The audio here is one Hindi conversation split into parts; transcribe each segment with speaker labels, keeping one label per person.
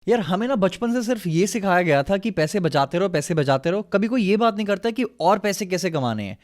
Speaker 1: यार हमें ना बचपन से सिर्फ ये सिखाया गया था कि पैसे बचाते रहो, पैसे बचाते रहो। कभी कोई ये बात नहीं करता कि और पैसे कैसे कमाने हैं।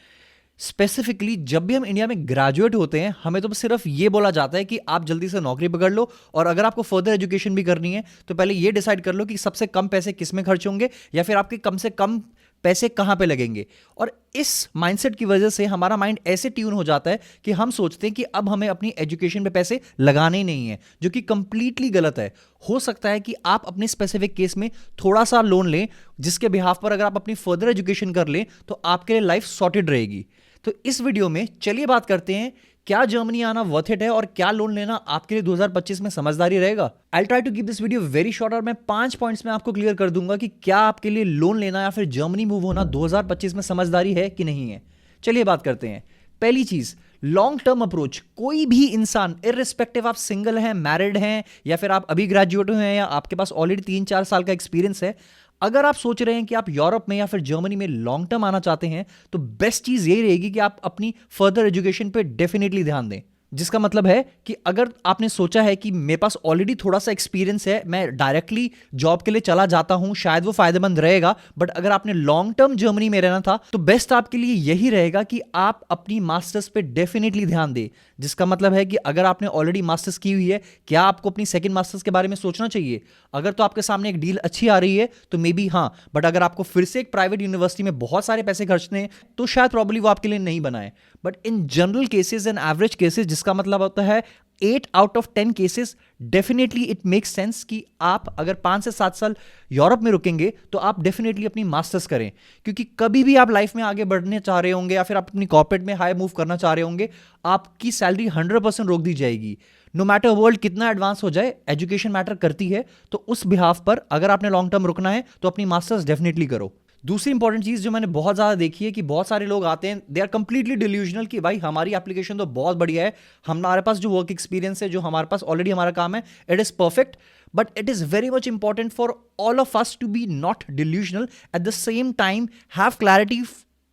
Speaker 1: स्पेसिफिकली जब भी हम इंडिया में ग्रेजुएट होते हैं, हमें तो सिर्फ ये बोला जाता है कि आप जल्दी से नौकरी पकड़ लो, और अगर आपको फर्दर एजुकेशन भी करनी है तो पहले ये डिसाइड कर लो कि सबसे कम पैसे किस में खर्च होंगे, या फिर आपके कम से कम पैसे कहां पे लगेंगे। और इस माइंडसेट की वजह से हमारा माइंड ऐसे ट्यून हो जाता है कि हम सोचते हैं कि अब हमें अपनी एजुकेशन पे पैसे लगाने ही नहीं है, जो कि कंप्लीटली गलत है। हो सकता है कि आप अपने स्पेसिफिक केस में थोड़ा सा लोन लें, जिसके बिहाफ पर अगर आप अपनी फर्दर एजुकेशन कर लें तो आपके लिए लाइफ सॉर्टेड रहेगी। तो इस वीडियो में चलिए बात करते हैं, क्या जर्मनी आना वर्थ इट है और क्या लोन लेना आपके लिए 2025 में समझदारी रहेगा। I try to keep this video very short, और मैं 5 पॉइंट्स में आपको क्लियर कर दूंगा कि क्या आपके लिए लोन लेना या फिर जर्मनी मूव होना 2025 में समझदारी है कि नहीं है। चलिए बात करते हैं। पहली चीज, लॉन्ग टर्म अप्रोच। कोई भी इंसान, इररिस्पेक्टिव आप सिंगल हैं, मैरिड हैं, या फिर आप अभी ग्रेजुएट हैं, या आपके पास ऑलरेडी 3-4 साल का एक्सपीरियंस है, अगर आप सोच रहे हैं कि आप यूरोप में या फिर जर्मनी में लॉन्ग टर्म आना चाहते हैं, तो बेस्ट चीज यही रहेगी कि आप अपनी फर्दर एजुकेशन पे डेफिनेटली ध्यान दें। जिसका मतलब है कि अगर आपने सोचा है कि मेरे पास ऑलरेडी थोड़ा सा एक्सपीरियंस है, मैं डायरेक्टली जॉब के लिए चला जाता हूं, शायद वो फायदेमंद रहेगा, बट अगर आपने लॉन्ग टर्म जर्मनी में रहना था तो बेस्ट आपके लिए यही रहेगा कि आप अपनी मास्टर्स पे डेफिनेटली ध्यान दें। जिसका मतलब है कि अगर आपने ऑलरेडी मास्टर्स की हुई है, क्या आपको अपनी सेकंड मास्टर्स के बारे में सोचना चाहिए? अगर तो आपके सामने एक डील अच्छी आ रही है तो मे बी हाँ, बट अगर आपको फिर से एक प्राइवेट यूनिवर्सिटी में बहुत सारे पैसे खर्चने हैं तो शायद प्रॉब्लली वो आपके लिए नहीं बनाए। But in general cases and average cases, जिसका मतलब होता है 8 out of 10 cases, definitely it makes sense कि आप अगर 5 से 7 साल यूरोप में रुकेंगे तो आप डेफिनेटली अपनी मास्टर्स करें। क्योंकि कभी भी आप लाइफ में आगे बढ़ने चाह रहे होंगे या फिर आप अपनी कॉर्पोरेट में हाई मूव करना चाह रहे होंगे, आपकी सैलरी 100% रोक दी जाएगी। नो मैटर वर्ल्ड कितना एडवांस हो जाए, एजुकेशन मैटर करती है। तो उस बिहाफ पर अगर आपने लॉन्ग टर्म रुकना है तो अपनी मास्टर्स डेफिनेटली करो। दूसरी इंपॉर्टेंट चीज जो मैंने बहुत ज्यादा देखी है कि बहुत सारे लोग आते हैं, दे आर कंप्लीटली डिल्यूजनल कि भाई हमारी एप्लीकेशन तो बहुत बढ़िया है, हमारे पास जो वर्क एक्सपीरियंस है, जो हमारे पास ऑलरेडी हमारा काम है, it is perfect. But it is very much important for all of us to be not delusional, at the same time have clarity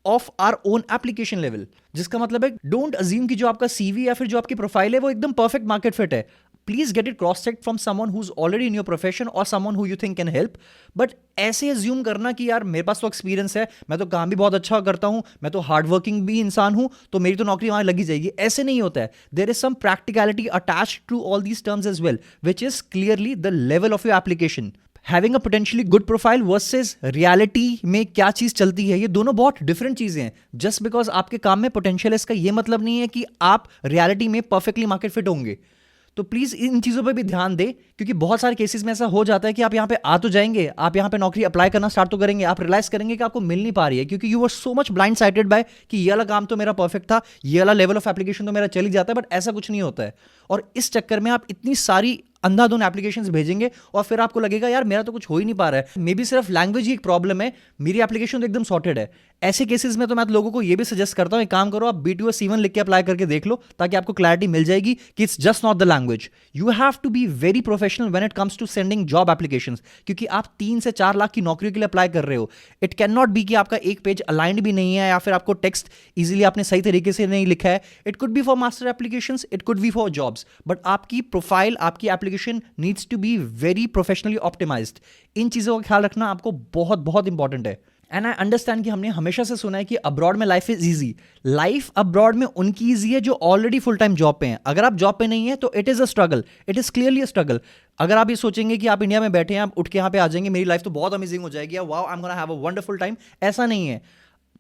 Speaker 1: of our own application level. जिसका मतलब है डोंट अज्यूम कि जो आपका सीवी या फिर जो आपकी प्रोफाइल है वो एकदम परफेक्ट मार्केट फिट है। Please get it cross check from someone who is already in your profession और someone who you think can help. But ऐसे अज्यूम करना कि यार मेरे पास तो एक्सपीरियंस है, मैं तो काम भी बहुत अच्छा करता हूं, मैं तो हार्ड वर्किंग भी इंसान हूं, तो मेरी तो नौकरी वहां लगी जाएगी, ऐसे नहीं होता है। There is some practicality attached to all these terms as well, which is clearly the level of your application. Having a potentially good profile versus reality में क्या चीज चलती है, ये दोनों बहुत डिफरेंट चीजें हैं। जस्ट बिकॉज आपके काम में पोटेंशियल है, इसका ये मतलब नहीं है कि आप रियलिटी में परफेक्टली मार्केट फिट होंगे। तो प्लीज इन चीजों पे भी ध्यान दें, क्योंकि बहुत सारे केसेस में ऐसा हो जाता है कि आप यहां पे आ तो जाएंगे, आप यहां पे नौकरी अप्लाई करना स्टार्ट तो करेंगे, आप रियलाइज करेंगे कि आपको मिल नहीं पा रही है, क्योंकि you are so much blind sighted by कि ये वाला काम तो मेरा परफेक्ट था, ये वाला लेवल ऑफ एप्लीकेशन तो मेरा चल ही जाता है। बट ऐसा कुछ नहीं होता है, और इस चक्कर में आप इतनी सारी अंधाधुन एप्लीकेशंस भेजेंगे और फिर आपको लगेगा यार मेरा तो कुछ हो ही नहीं पा रहा है, मे बी सिर्फ लैंग्वेज ही एक प्रॉब्लम है, मेरी एप्लीकेशन तो एकदम सॉर्टेड है। ऐसे केसेस में तो मैं लोगों को ये भी सजेस्ट करता हूं, एक काम करो, आप B2 C1 लिख के अप्लाई करके देख लो, ताकि आपको क्लैरिटी मिल जाएगी कि it's just not the language. You have to be very professional when it comes to sending job applications, क्योंकि आप 3 से 4 लाख की नौकरियों के लिए अप्लाई कर रहे हो। इट कैन नॉट बी कि आपका एक पेज अलाइंड भी नहीं है, या फिर आपको टेक्स्ट इजीली आपने सही तरीके से नहीं लिखा है। It could be for master applications, it could be for jobs, but आपकी प्रोफाइल, आपकी application needs to be very professionally optimised. इन चीजों का ख्याल रखना आपको बहुत बहुत इंपॉर्टेंट है। एंड आई अंडरस्टैंड कि हमने हमेशा से सुना है कि अब्रॉड में life is easy. Life abroad में उनकी ईजी है जो ऑलरेडी फुल टाइम जॉब पे हैं। अगर आप जॉब पे नहीं है तो it is a struggle, it is clearly a struggle. अगर आप ये सोचेंगे कि आप इंडिया में बैठे हैं, आप उठ के यहाँ पे आ जाएंगे, मेरी लाइफ तो बहुत अमेजिंग हो जाएगी, wow I am gonna have a wonderful time, ऐसा नहीं है।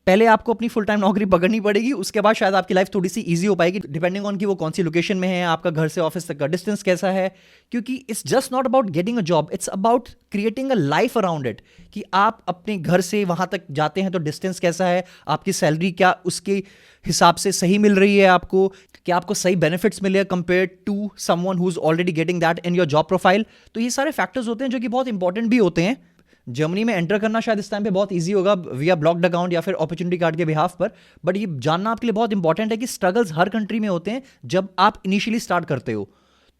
Speaker 1: पहले आपको अपनी फुल टाइम नौकरी पकड़नी पड़ेगी, उसके बाद शायद आपकी लाइफ थोड़ी सी इजी हो पाएगी, डिपेंडिंग ऑन कि वो कौन सी लोकेशन में है, आपका घर से ऑफिस तक का डिस्टेंस कैसा है। क्योंकि it's just not about getting a job, it's about creating a life around it. कि आप अपने घर से वहां तक जाते हैं तो डिस्टेंस कैसा है, आपकी सैलरी क्या उसके हिसाब से सही मिल रही है आपको, क्या आपको सही बेनिफिट्स मिले compare to someone who is already getting that in your job profile. तो ये सारे फैक्टर्स होते हैं जो कि बहुत इंपॉर्टेंट भी होते हैं। जर्मनी में एंटर करना शायद इस टाइम पे बहुत इजी होगा विया ब्लॉक्ड अकाउंट या फिर अपॉर्चुनिटी कार्ड के बिहाफ पर, बट ये जानना आपके लिए बहुत इंपॉर्टेंट है कि स्ट्रगल्स हर कंट्री में होते हैं जब आप इनिशियली स्टार्ट करते हो।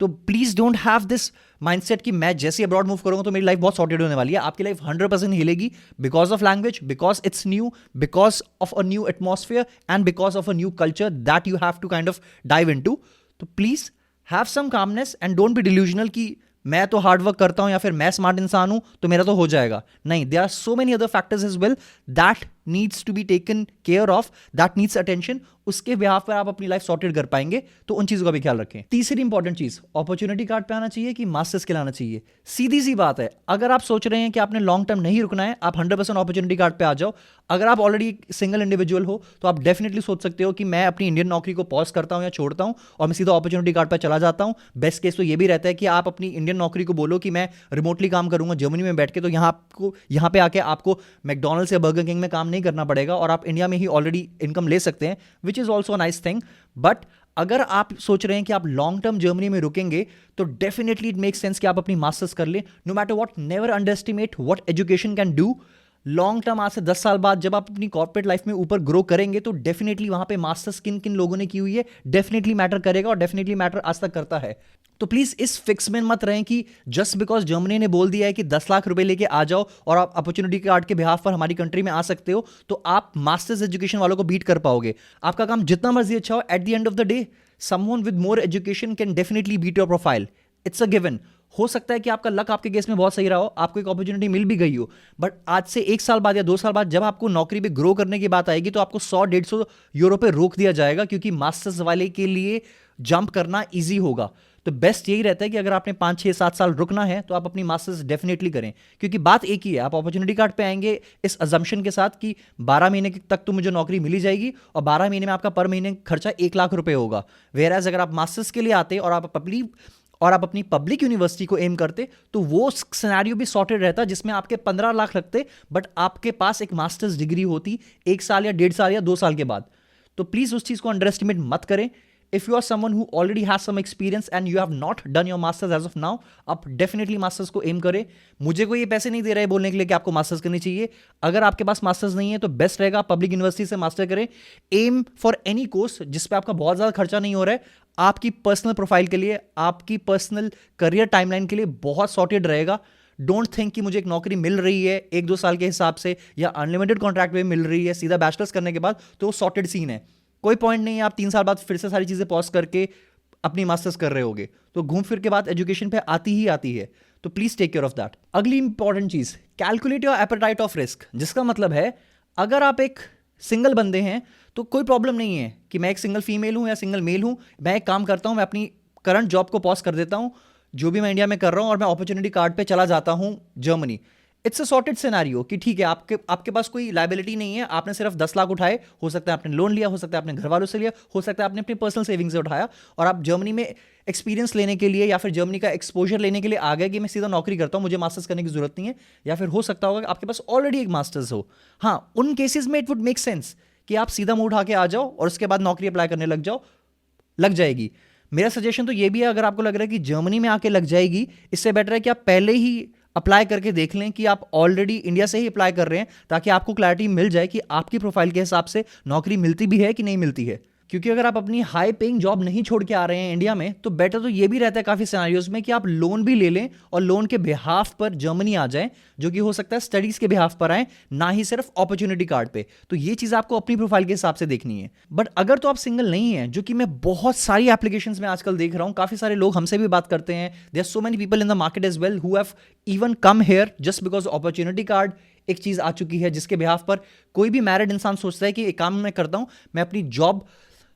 Speaker 1: तो please don't have this mindset कि मैं जैसे अब्रॉड मूव करूंगा तो मेरी लाइफ बहुत सॉर्टेड होने वाली है। आपकी लाइफ 100% हिलेगी, because of language, because it's new, because of a new atmosphere and because of a new culture that you have to kind of dive into. तो please have some calmness and don't be delusional कि मैं तो हार्ड वर्क करता हूं या फिर मैं स्मार्ट इंसान हूं तो मेरा तो हो जाएगा। नहीं, there are so many other factors as well that needs to be taken care of, that needs attention. उसके बिहाफ पर आप अपनी लाइफ सॉर्टेड कर पाएंगे, तो उन चीजों का भी ख्याल रखें। तीसरी इंपॉर्टेंट चीज, अपॉर्चुनिटी कार्ड पे आना चाहिए कि मास्टर्स के लाना चाहिए। सीधी सी बात है, अगर आप सोच रहे हैं कि आपने लॉन्ग टर्म नहीं रुकना है, आप 100% अपॉर्चुनिटी कार्ड पे आ जाओ। अगर आप ऑलरेडी सिंगल इंडिविजुअल हो तो आप डेफिनेटली सोच सकते हो कि मैं अपनी इंडियन नौकरी को पॉज करता हूं या छोड़ता हूं और मैं सीधा अपॉर्चुनिटी कार्ड पर चला जाता हूं। बेस्ट केस तो ये भी रहता है कि आप अपनी इंडियन नौकरी को बोलो कि मैं रिमोटली काम करूंगा जर्मनी में बैठ के, तो यहाँ पे आके आपको मैकडोनल्ड्स या बर्गर किंग में काम नहीं करना पड़ेगा और आप इंडिया में ही ऑलरेडी इनकम ले सकते हैं, which is also nice thing. But अगर आप सोच रहे हैं कि आप लॉन्ग टर्म जर्मनी में रुकेंगे तो डेफिनेटली इट मेक सेंस कि आप अपनी मास्टर्स कर लें। No matter what, never underestimate what education can do. Long term, आज से 10 साल बाद जब आप अपनी कॉर्पोरेट लाइफ में ऊपर ग्रो करेंगे तो डेफिनेटली वहां पे मास्टर्स किन किन लोगों ने की हुई है डेफिनेटली मैटर करेगा, और डेफिनेटली मैटर आज तक करता है। तो प्लीज इस फिक्स में मत रहें कि जस्ट बिकॉज जर्मनी ने बोल दिया है कि 10 लाख रुपए लेके आ जाओ और आप अपॉर्चुनिटी कार्ड के बिहाफ पर हमारी कंट्री में आ सकते हो, तो आप मास्टर्स एजुकेशन वालों को बीट कर पाओगे। आपका काम जितना मर्जी अच्छा हो, at the end of the day someone with more education can definitely beat your profile. It's a given. हो सकता है कि आपका लक आपके केस में बहुत सही रहा हो, आपको एक अपॉर्चुनिटी मिल भी गई हो, बट आज से 1 साल बाद या 2 साल बाद जब आपको नौकरी पे ग्रो करने की बात आएगी तो आपको 100-150 यूरो पे रोक दिया जाएगा, क्योंकि मास्टर्स वाले के लिए जंप करना ईजी होगा। तो बेस्ट यही रहता है कि अगर आपने 5, 6, 7 साल रुकना है तो आप अपनी मास्टर्स डेफिनेटली करें, क्योंकि बात एक ही है, आप अपॉर्चुनिटी कार्ड पे आएंगे इस अजम्पशन के साथ कि 12 महीने तक तो मुझे नौकरी मिली जाएगी और 12 महीने में आपका पर महीने खर्चा 1 लाख रुपए होगा। वेयरएज अगर आप मास्टर्स के लिए आते और आप अपनी पब्लिक यूनिवर्सिटी को एम करते तो वो सिनेरियो भी सॉर्टेड रहता, जिसमें आपके 15 लाख लगते बट आपके पास एक मास्टर्स डिग्री होती 1 साल या 1.5 साल या 2 साल के बाद। तो प्लीज उस चीज को अंडर एस्टिमेट मत करें। If you are someone who already has some experience and you have not done your masters as of now, आप definitely masters को aim करें। मुझे कोई ये पैसे नहीं दे रहा है बोलने के लिए कि आपको मास्टर्स करनी चाहिए। अगर आपके पास मास्टर्स नहीं है तो बेस्ट रहेगा पब्लिक यूनिवर्सिटी से मास्टर करें। एम फॉर एनी कोर्स जिस पे आपका बहुत ज़्यादा खर्चा नहीं हो रहा है, आपकी पर्सनल प्रोफाइल के लिए, आपकी पर्सनल करियर टाइमलाइन के लिए बहुत सॉर्टेड रहेगा। डोंट थिंक कि मुझे एक नौकरी मिल रही है 1-2 साल के हिसाब से या अनलिमिटेड कॉन्ट्रैक्ट में मिल रही है सीधा बैचलर्स करने के बाद तो सॉर्टेड सीन है। कोई पॉइंट नहीं है आप 3 साल बाद फिर से सारी चीजें पॉज करके अपनी मास्टर्स कर रहे होगे, तो घूम फिर के बाद एजुकेशन पे आती ही आती है। तो please take care of that. अगली इंपॉर्टेंट चीज, calculate your appetite of risk. जिसका मतलब है अगर आप एक सिंगल बंदे हैं तो कोई प्रॉब्लम नहीं है कि मैं एक सिंगल फीमेल हूं या सिंगल मेल हूं। मैं एक काम करता हूं, मैं अपनी करंट जॉब को पॉज कर देता हूं जो भी मैं इंडिया में कर रहा हूं और मैं अपॉर्चुनिटी कार्ड पे चला जाता हूं Germany. It's a sorted scenario कि ठीक है आपके पास कोई लायबिलिटी नहीं है, आपने सिर्फ 10 लाख उठाए, हो सकता है आपने लोन लिया, हो सकता है आपने घर वालों से लिया, हो सकता है आपने अपनी पर्सनल सेविंग से उठाया और आप जर्मनी में एक्सपीरियंस लेने के लिए या फिर जर्मनी का एक्सपोजर लेने के लिए आ गए कि मैं सीधा नौकरी करता हूं, मुझे मास्टर्स करने की जरूरत नहीं है। या फिर हो सकता होगा कि आपके पास ऑलरेडी एक मास्टर्स हो। हाँ, उन केसेस में इट वुड मेक सेंस कि आप सीधा मुंह उठा के आ जाओ और उसके बाद नौकरी अप्लाई करने लग जाएगी। मेरा सजेशन तो ये भी है, अगर आपको लग रहा है कि जर्मनी में आके लग जाएगी, इससे बेटर है कि आप पहले ही अप्लाई करके देख लें कि आप ऑलरेडी इंडिया से ही अप्लाई कर रहे हैं, ताकि आपको क्लैरिटी मिल जाए कि आपकी प्रोफाइल के हिसाब से नौकरी मिलती भी है कि नहीं मिलती है। क्योंकि अगर आप अपनी हाई पेइंग जॉब नहीं छोड़ के आ रहे हैं इंडिया में तो बेटर तो ये भी रहता है काफी सिनेरियोज में कि आप लोन भी ले लें और लोन के बिहाफ पर जर्मनी आ जाएं, जो कि हो सकता है स्टडीज के बिहाफ पर आए, ना ही सिर्फ अपॉर्चुनिटी कार्ड पे। तो ये चीज आपको अपनी प्रोफाइल के हिसाब से देखनी है। बट अगर तो आप सिंगल नहीं है, जो कि मैं बहुत सारी एप्लीकेशंस में आजकल देख रहा हूं, काफी सारे लोग हमसे भी बात करते हैं, there are so many people in the market as well who have even come here just because opportunity card एक चीज आ चुकी है जिसके बिहाफ पर कोई भी मैरिड इंसान सोचता है कि एक काम मैं करता हूं, मैं अपनी जॉब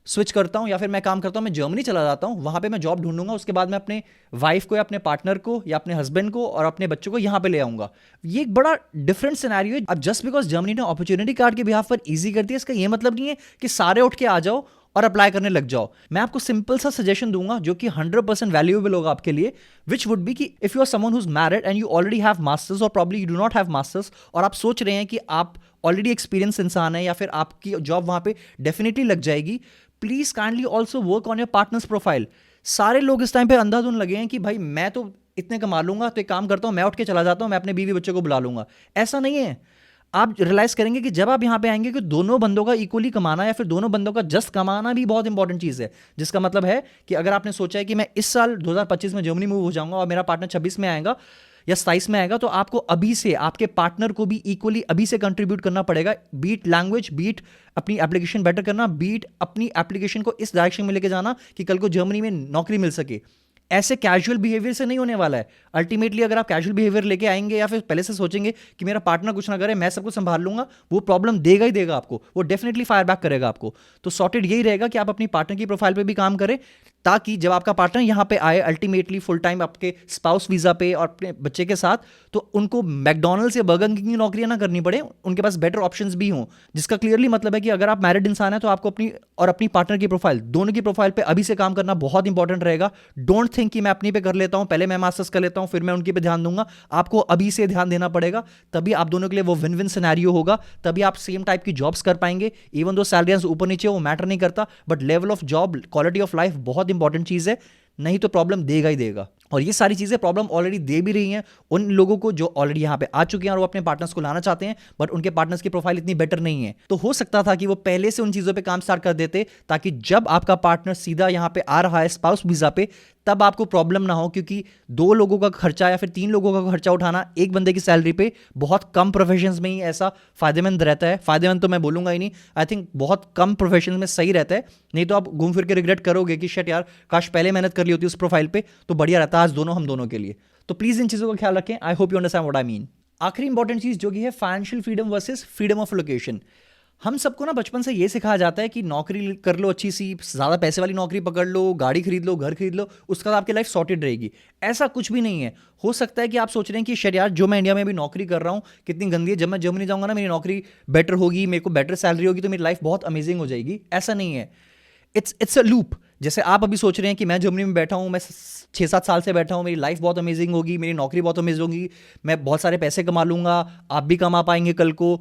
Speaker 1: स्विच करता हूं या फिर मैं काम करता हूं, मैं जर्मनी चला जाता हूं, वहां पे मैं जॉब ढूंढूंगा, उसके बाद मैं अपने वाइफ को या अपने पार्टनर को या अपने हस्बैंड को और अपने बच्चों को यहां पे ले आऊंगा। ये एक बड़ा डिफरेंट सिनेरियो है। अब जस्ट बिकॉज जर्मनी ने अपॉर्चुनिटी कार्ड के बिहाफ पर इजी कर दिया, इसका ये मतलब नहीं है कि सारे उठ के आ जाओ और अप्लाई करने लग जाओ। मैं आपको सिंपल सा सजेशन दूंगा जो कि 100% वैल्यूएबल होगा आपके लिए, विच वुड बी कि if you are someone who is married and you already have masters और probably you do not have masters और आप सोच रहे हैं कि आप ऑलरेडी एक्सपीरियंस इंसान है या फिर आपकी जॉब वहां पे डेफिनेटली लग जाएगी, please kindly also work on your partners profile. सारे लोग इस टाइम पे अंधाधुन लगे हैं कि भाई मैं तो इतने कमा लूंगा, तो एक काम करता हूं मैं उठ के चला जाता हूं, मैं अपने बीवी बच्चों को बुला लूंगा। ऐसा नहीं है। आप रियलाइज करेंगे कि जब आप यहां पे आएंगे कि दोनों बंदों का इक्वली कमाना या फिर दोनों बंदों का जस्ट कमाना भी बहुत इंपॉर्टेंट चीज है। जिसका मतलब है कि अगर आपने सोचा है कि मैं इस साल 2025 में जर्मनी मूव हो जाऊंगा और मेरा पार्टनर 26 में आएगा या 27 में आएगा, तो आपको अभी से आपके पार्टनर को भी इक्वली अभी से कंट्रीब्यूट करना पड़ेगा। बीट लैंग्वेज, बीट अपनी एप्लीकेशन बेटर करना, बीट अपनी एप्लीकेशन को इस डायरेक्शन में लेके जाना कि कल को जर्मनी में नौकरी मिल सके। ऐसे कैजुअल बिहेवियर से नहीं होने वाला है। अल्टीमेटली अगर आप कैजुअल बिहेवियर लेके आएंगे या फिर पहले से सोचेंगे कि मेरा पार्टनर कुछ ना करे, मैं सब कुछ संभाल लूंगा, वो प्रॉब्लम देगा ही देगा आपको, वो डेफिनेटली फायर बैक करेगा आपको। तो सॉर्टेड यही रहेगा कि आप अपनी पार्टनर की प्रोफाइल पे भी काम करें, ताकि जब आपका पार्टनर यहाँ पे आए अल्टीमेटली फुल टाइम आपके स्पाउस वीजा पे और अपने बच्चे के साथ, तो उनको मैकडोनल्ड्स या बर्गर किंग की नौकरियां ना करनी पड़े, उनके पास बेटर ऑप्शंस भी हों। जिसका क्लियरली मतलब है कि अगर आप मैरिड इंसान है तो आपको अपनी और अपनी पार्टनर की प्रोफाइल, दोनों की प्रोफाइल पे अभी से काम करना बहुत इंपॉर्टेंट रहेगा। डोंट थिंक कि मैं अपनी पे कर लेता हूं, पहले मैं मास्टर्स कर लेता हूं फिर मैं उनकी पे ध्यान दूंगा। आपको अभी से ध्यान देना पड़ेगा, तभी आप दोनों के लिए वो विन विन सिनेरियो होगा, तभी आप सेम टाइप की जॉब्स कर पाएंगे। इवन दो सैलरीज ऊपर नीचे वो मैटर नहीं करता, but level of job, quality of life बहुत इंपॉर्टेंट चीज है, नहीं तो प्रॉब्लम देगा ही देगा। और ये सारी चीजें प्रॉब्लम ऑलरेडी दे भी रही हैं उन लोगों को जो ऑलरेडी यहां पे आ चुके हैं और वो अपने पार्टनर्स को लाना चाहते हैं, बट उनके पार्टनर्स की प्रोफाइल इतनी बेटर नहीं है। तो हो सकता था कि वो पहले से उन चीजों पे काम स्टार्ट कर देते, ताकि जब आपका पार्टनर सीधा यहां पे आ रहा है स्पाउस वीजा पे, तब आपको प्रॉब्लम ना हो। क्योंकि 2 लोगों का खर्चा या फिर 3 लोगों का खर्चा उठाना एक बंदे की सैलरी पे बहुत कम प्रोफेशंस में ही ऐसा फायदेमंद रहता है। फायदेमंद तो मैं बोलूंगा ही नहीं, आई थिंक बहुत कम प्रोफेशन में सही रहता है। नहीं तो आप घूम फिर के रिग्रेट करोगे कि शिट यार, काश पहले मेहनत कर ली होती उस प्रोफाइल पे, तो बढ़िया रहता आज दोनों हम दोनों के लिए। तो प्लीज इन चीजों का ख्याल रखें। I hope you understand what I mean. आखिरी इंपॉर्टेंट चीज जो कि है financial freedom versus freedom of location. हम सबको ना बचपन से ये सिखाया जाता है कि नौकरी कर लो अच्छी सी, ज़्यादा पैसे वाली नौकरी पकड़ लो, गाड़ी खरीद लो, घर खरीद लो, उसके बाद आपकी लाइफ सॉर्टेड रहेगी। ऐसा कुछ भी नहीं है। हो सकता है कि आप सोच रहे हैं कि शायद यार जो मैं इंडिया में अभी नौकरी कर रहा हूँ कितनी गंदी है, जब मैं जर्मनी जाऊँगा ना मेरी नौकरी बेटर होगी, मेरे को बेटर सैलरी होगी, तो मेरी लाइफ बहुत अमेजिंग हो जाएगी। ऐसा नहीं है। It's a loop. जैसे आप अभी सोच रहे हैं कि मैं जर्मनी में बैठा हूँ, मैं 6-7 साल से बैठा हूँ, मेरी लाइफ बहुत अमेजिंग होगी, मेरी नौकरी बहुत अमेजिंग होगी, मैं बहुत सारे पैसे कमा लूंगा, आप भी कमा पाएंगे कल को।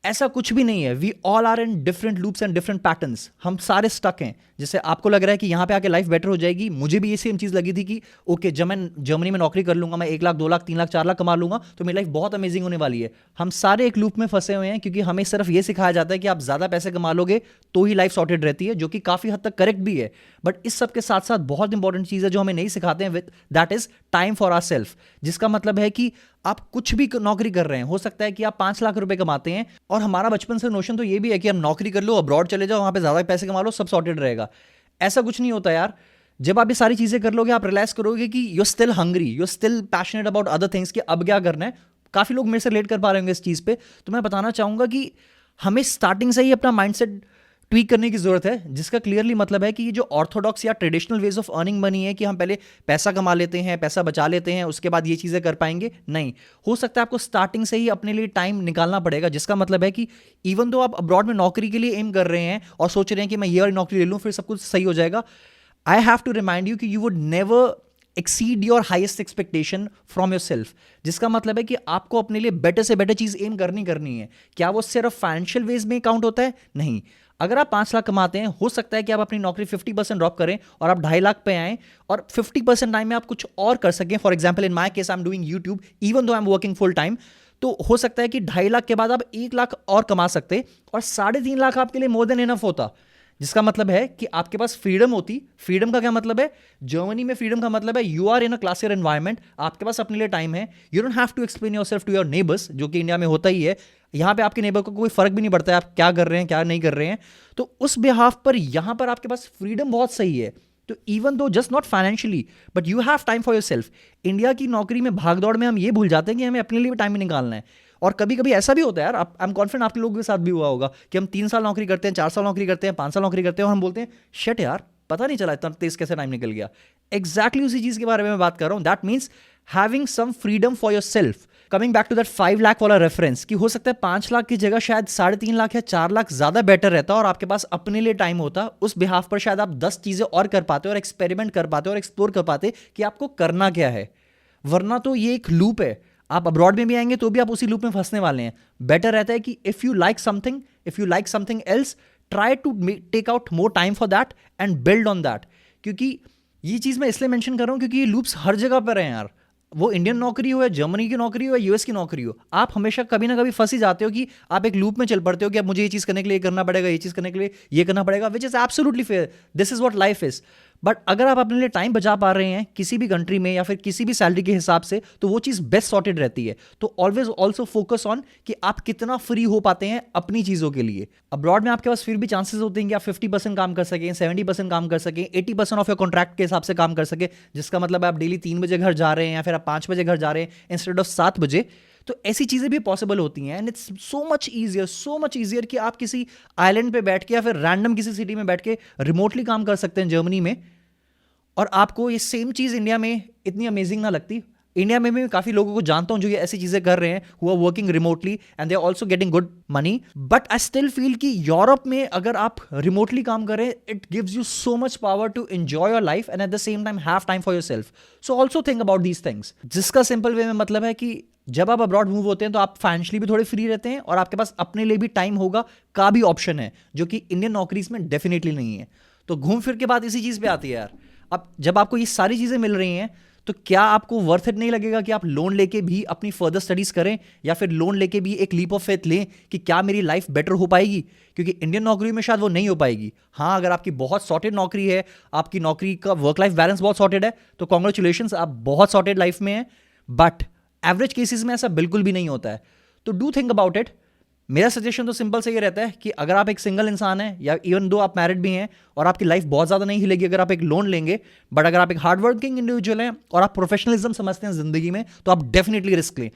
Speaker 1: ऐसा कुछ भी नहीं है। We all are in different loops and different patterns. हम सारे स्टक हैं। जैसे आपको लग रहा है कि यहाँ पे आके लाइफ बेटर हो जाएगी, मुझे भी ये सेम चीज़ लगी थी कि ओके जब मैं जर्मनी में नौकरी कर लूंगा, मैं 1 लाख 2 लाख 3 लाख 4 लाख कमा लूंगा, तो मेरी लाइफ बहुत अमेजिंग होने वाली है। हम सारे एक लूप में फंसे हुए हैं, क्योंकि हमें सिर्फ ये सिखाया जाता है कि आप ज़्यादा पैसे कमा लोगे तो ही लाइफ सॉर्टेड रहती है, जो कि काफ़ी हद तक करेक्ट भी है। बट इस सब के साथ साथ बहुत इंपॉर्टेंट चीज़ है जो हमें नहीं सिखाते हैं, with that is time for our self. जिसका मतलब है कि आप कुछ भी नौकरी कर रहे हैं, हो सकता है कि आप 5 लाख रुपए कमाते हैं, और हमारा बचपन से नोशन तो ये भी है कि हम नौकरी कर लो, अब्रॉड चले जाओ, वहां पे ज्यादा पैसे कमा लो, सब सॉर्टेड रहेगा। ऐसा कुछ नहीं होता यार। जब आप ये सारी चीजें कर लोगे, आप रियलाइज करोगे कि you still hungry, you still passionate about other things, कि अब क्या करना है। काफी लोग मेरे से रिलेट कर पा रहे होंगे इस चीज पे। तो मैं बताना चाहूंगा कि हमें स्टार्टिंग से ही अपना माइंडसेट ट्वीक करने की जरूरत है, जिसका क्लियरली मतलब है कि ये जो ऑर्थोडॉक्स या traditional ways of earning money है कि हम पहले पैसा कमा लेते हैं, पैसा बचा लेते हैं, उसके बाद ये चीज़ें कर पाएंगे, नहीं। हो सकता है आपको स्टार्टिंग से ही अपने लिए टाइम निकालना पड़ेगा। जिसका मतलब है कि इवन दो आप अब्रॉड में नौकरी के लिए एम कर रहे हैं और सोच रहे हैं कि मैं ये वाली नौकरी ले लूँ फिर सब कुछ सही हो जाएगा, I have to remind you कि you would never exceed your highest expectation from yourself. जिसका मतलब है कि आपको अपने लिए बेटर से बेटर चीज़ एम करनी है। क्या वो सिर्फ फाइनेंशियल वेज में काउंट होता है? नहीं। अगर आप 5 लाख कमाते हैं, हो सकता है कि आप अपनी नौकरी 50% ड्रॉप करें और आप 2.5 लाख पे आएं, और 50% टाइम में आप कुछ और कर सकें। For example in my case I am doing YouTube even though I am working full time. तो हो सकता है कि 2.5 लाख के बाद आप 1 लाख और कमा सकते, और 3.5 लाख आपके लिए मोर देन इनफ होता। जिसका मतलब है कि आपके पास फ्रीडम होती। फ्रीडम का क्या मतलब है? जर्मनी में फ्रीडम का मतलब है you are in a classier environment, आपके पास अपने लिए टाइम है, you don't have to explain yourself to your neighbours, जो कि इंडिया में होता ही है। यहाँ पे आपके नेबर को कोई फर्क भी नहीं पड़ता है आप क्या कर रहे हैं क्या नहीं कर रहे हैं। तो उस बिहाफ पर यहाँ पर आपके पास फ्रीडम बहुत सही है। तो even though just not financially but you have time for yourself. India की नौकरी में भागदौड़ में हम ये भूल जाते हैं कि हमें अपने लिए भी टाइम निकालना है। और कभी कभी ऐसा भी होता है यार, आई एम कॉन्फिडेंट आपके लोगों के साथ भी हुआ होगा कि हम 3 साल नौकरी करते हैं, 4 साल नौकरी करते हैं, 5 साल नौकरी करते हैं, और हम बोलते हैं शिट यार पता नहीं चला इतना तेज कैसे टाइम निकल गया। एग्जैक्टली उसी चीज के बारे में मैं बात कर रहा हूं। That means having some freedom for your self. Coming back to that 5 lakh वाला रेफरेंस, कि हो सकता है 5 लाख की जगह शायद 3.5 लाख या 4 लाख ज्यादा बेटर रहता और आपके पास अपने लिए टाइम होता। उस बिहाफ पर शायद आप 10 चीजें और कर पाते और एक्सपेरिमेंट कर पाते और एक्सप्लोर कर पाते कि आपको करना क्या है। वरना तो ये एक लूप है, आप अब्रॉड में भी आएंगे तो भी आप उसी लूप में फंसने वाले हैं। बेटर रहता है कि if you like something else, try to take out more time for that and build on that. क्योंकि ये चीज मैं इसलिए मेंशन कर रहा हूं क्योंकि ये लूप्स हर जगह पर हैं यार। वो इंडियन नौकरी हो या जर्मनी की नौकरी हो या यूएस की नौकरी हो, आप हमेशा कभी ना कभी फंस ही जाते हो कि आप एक लूप में चल पड़ते हो कि अब मुझे ये चीज़ करने के लिए करना पड़ेगा, ये चीज़ करने के लिए ये करना पड़ेगा, which is absolutely fair. This is what life is. But अगर आप अपने लिए टाइम बचा पा रहे हैं किसी भी कंट्री में या फिर किसी भी सैलरी के हिसाब से, तो वो चीज़ बेस्ट सॉर्टेड रहती है। तो ऑलवेज ऑल्सो फोकस ऑन कि आप कितना फ्री हो पाते हैं अपनी चीज़ों के लिए। अब्रॉड में आपके पास फिर भी चांसेस होते हैं कि आप 50% काम कर सकें, 70% काम कर सकें, 80% ऑफ योर कॉन्ट्रैक्ट के हिसाब से काम कर सकें, जिसका मतलब आप डेली 3 बजे घर जा रहे हैं या फिर आप 5 बजे घर जा रहे हैं इंस्टेड ऑफ 7 बजे। तो ऐसी चीज़ें भी पॉसिबल होती हैं and it's so much easier कि आप किसी आइलैंड पे बैठ के या फिर रैंडम किसी सिटी में बैठ के रिमोटली काम कर सकते हैं जर्मनी में, और आपको ये सेम चीज़ इंडिया में इतनी अमेजिंग ना लगती। इंडिया में मैं काफ़ी लोगों को जानता हूं जो ये ऐसी चीज़ें कर रहे हैं, who are working remotely and they are also getting good money. But I still feel कि यूरोप में अगर आप रिमोटली काम करें, it gives you so much power to enjoy your life and at the same time have time for your self. So also think about these things, जिसका सिंपल वे में मतलब है कि जब आप अब्रॉड मूव होते हैं तो आप फाइनेंशियली भी थोड़े फ्री रहते हैं और आपके पास अपने लिए भी टाइम होगा का भी ऑप्शन है, जो कि इंडियन नौकरीज में डेफिनेटली नहीं है। तो घूम फिर के बात इसी चीज़ पे आती है यार। अब जब आपको ये सारी चीज़ें मिल रही हैं, तो क्या आपको वर्थ इट नहीं लगेगा कि आप लोन लेके भी अपनी फर्दर स्टडीज करें, या फिर लोन लेके भी एक लीप ऑफ फेथ लें कि क्या मेरी लाइफ बेटर हो पाएगी? क्योंकि इंडियन नौकरी में शायद वो नहीं हो पाएगी। हाँ, अगर आपकी बहुत सॉर्टेड नौकरी है, आपकी नौकरी का वर्क लाइफ बैलेंस बहुत सॉर्टेड है, तो कॉन्ग्रेचुलेशंस, आप बहुत सॉर्टेड लाइफ में हैं। बट एवरेज केसेस में ऐसा बिल्कुल भी नहीं होता है। तो डू थिंक अबाउट इट। मेरा सजेशन तो सिंपल से ये रहता है कि अगर आप एक सिंगल इंसान हैं या इवन दो आप मैरिड भी हैं और आपकी लाइफ बहुत ज़्यादा नहीं हिलेगी अगर आप एक लोन लेंगे, बट अगर आप एक हार्ड वर्किंग इंडिविजुअल हैं और आप प्रोफेशनलिज्म समझते हैं ज़िंदगी में, तो आप डेफिनेटली रिस्क लें।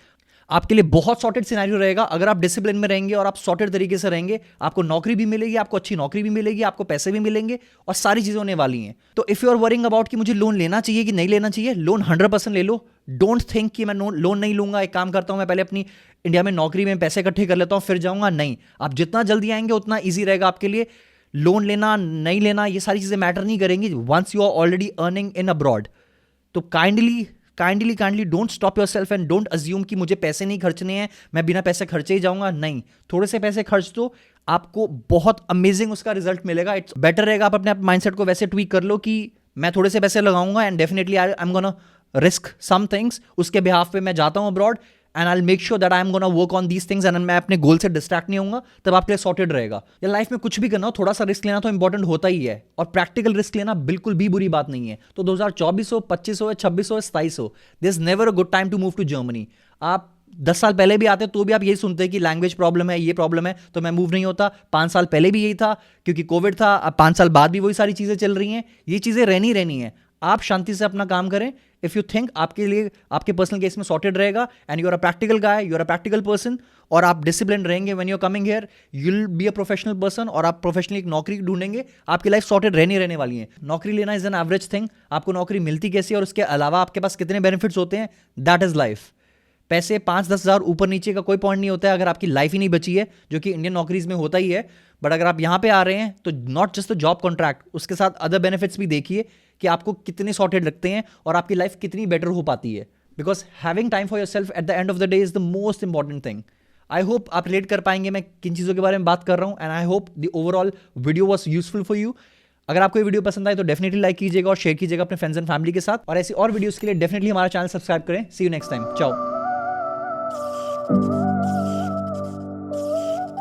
Speaker 1: आपके लिए बहुत सॉर्टेड सिनेरियो रहेगा अगर आप डिसिप्लिन में रहेंगे और आप सॉर्टेड तरीके से रहेंगे। आपको नौकरी भी मिलेगी, आपको अच्छी नौकरी भी मिलेगी, आपको पैसे भी मिलेंगे और सारी चीज़ें होने वाली हैं। तो if you are worrying about कि मुझे लोन लेना चाहिए कि नहीं लेना चाहिए, लोन 100% ले लो। डोंट थिंक कि मैं लोन नहीं लूंगा, एक काम करता हूं मैं पहले अपनी इंडिया में नौकरी में पैसे इकट्ठे कर लेता हूं फिर जाऊंगा। नहीं, आप जितना जल्दी आएंगे उतना ईजी रहेगा आपके लिए। लोन लेना नहीं लेना ये सारी चीज़ें मैटर नहीं करेंगी once you are already earning in abroad. तो kindly don't stop yourself and don't assume कि मुझे पैसे नहीं खर्चने हैं, मैं बिना पैसे खर्चे ही जाऊंगा। नहीं, थोड़े से पैसे खर्च दो, आपको बहुत अमेजिंग उसका रिजल्ट मिलेगा। इट्स बेटर रहेगा आप अपने माइंडसेट को वैसे ट्वीक कर लो कि मैं थोड़े से पैसे लगाऊंगा and definitely I am gonna risk some things, उसके बिहाफ पे मैं जाता हूं abroad and I will make sure that I am gonna work on these things and मैं अपने गोल से डिस्ट्रैक्ट नहीं होऊंगा। तब आपके लिए सॉर्टेड रहेगा। या लाइफ में कुछ भी करना हो, थोड़ा सा रिस्क लेना तो इंपॉर्टेंट होता ही है, और प्रैक्टिकल रिस्क लेना बिल्कुल भी बुरी बात नहीं है। तो 2024 हो, 25 हो, 26 हो, 27 हो, this is never a good time to move to Germany. आप 10 साल पहले भी आते तो भी आप यही सुनते कि लैंग्वेज प्रॉब्लम है, ये प्रॉब्लम है, तो मैं मूव नहीं होता। 5 साल पहले भी यही था क्योंकि कोविड था, अब 5 साल बाद भी वही सारी चीज़ें चल रही हैं। ये चीज़ें रहनी है। आप शांति से अपना काम करें। इफ यू थिंक आपके लिए आपके पर्सनल केस में सॉर्टेड रहेगा and you are a practical guy, you are a practical person, और आप डिसिप्लिन रहेंगे when you are coming here, you will be a professional person, और आप प्रोफेशनली एक नौकरी ढूंढेंगे, आपकी लाइफ सॉर्टेड रहने वाली है। नौकरी लेना इज एन एवरेज थिंग। आपको नौकरी मिलती कैसी है और उसके अलावा आपके पास कितने बेनिफिट्स होते हैं, दैट इज लाइफ। पैसे 5-10 हज़ार ऊपर नीचे का कोई पॉइंट नहीं होता है अगर आपकी लाइफ ही नहीं बची है, जो कि इंडियन नौकरीज में होता ही है। बट अगर आप यहाँ पे आ रहे हैं तो not just the job contract, उसके साथ अदर बेनिफिट्स भी देखिए कि आपको कितने सॉर्टेड लगते हैं और आपकी लाइफ कितनी बेटर हो पाती है। Because having time for your self eight the end of the day is the most important thing. I hope आप रिलेट कर पाएंगे मैं किन चीज़ों के बारे में बात कर रहा हूँ, and I hope the overall video was useful for you. अगर आपको ये वीडियो पसंद आए तो डेफिनेटली लाइक कीजिएगा और शेयर कीजिएगा अपने फ्रेंड्स एंड फैमिली के साथ, और ऐसी और वीडियोस के लिए डेफिनेटली हमारा चैनल सब्सक्राइब करें। सी यू नेक्स्ट टाइम, चाओ।